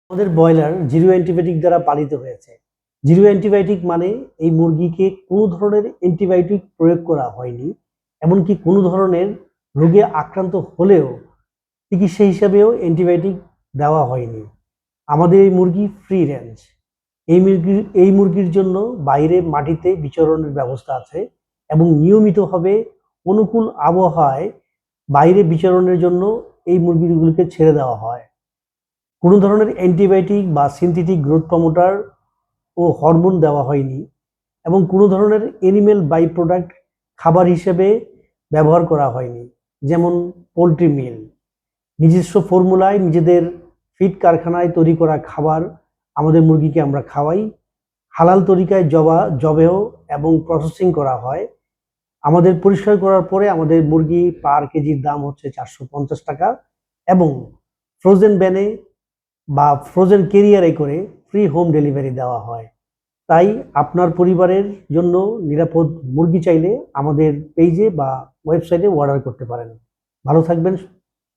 আমাদের broiler zero antibiotic দ্বারা পালিত হয়েছে। জিরো অ্যান্টিবায়োটিক মানে এই মুরগিকে কোনো ধরনের অ্যান্টিবায়োটিক প্রয়োগ করা হয়নি, এমনকি কোনো ধরনের রোগে আক্রান্ত হলেও চিকিৎসা হিসাবেও অ্যান্টিবায়োটিক দেওয়া হয়নি। আমাদের এই মুরগি ফ্রি রেঞ্জ। এই মুরগির জন্য বাইরে মাটিতে বিচরণের ব্যবস্থা আছে এবং নিয়মিতভাবে অনুকূল আবহাওয়ায় বাইরে বিচরণের জন্য এই মুরগিগুলোকে ছেড়ে দেওয়া হয়। কোনো ধরনের অ্যান্টিবায়োটিক বা সিনথেটিক গ্রোথ প্রমোটার ও হরমোন দেওয়া হয়নি এবং কোনো ধরনের অ্যানিমেল বাই প্রোডাক্ট খাবার হিসেবে ব্যবহার করা হয়নি, যেমন পোলট্রি মিল। নিজস্ব ফর্মুলায় নিজেদের ফিড কারখানায় তৈরি করা খাবার আমাদের মুরগিকে আমরা খাওয়াই। হালাল তরিকায় জবেহ এবং প্রসেসিং করা হয়। আমাদের পরিষ্কার করার পরে আমাদের মুরগি পার কেজির দাম হচ্ছে 450 টাকা এবং ফ্রোজেন ব্যানে বা ফ্রোজেন ক্যারিয়ারে করে ফ্রি হোম ডেলিভারি দেওয়া হয়। তাই আপনার পরিবারের জন্য নিরাপদ মুরগি চাইলে আমাদের পেজে বা ওয়েবসাইটে অর্ডার করতে পারেন। ভালো থাকবেন।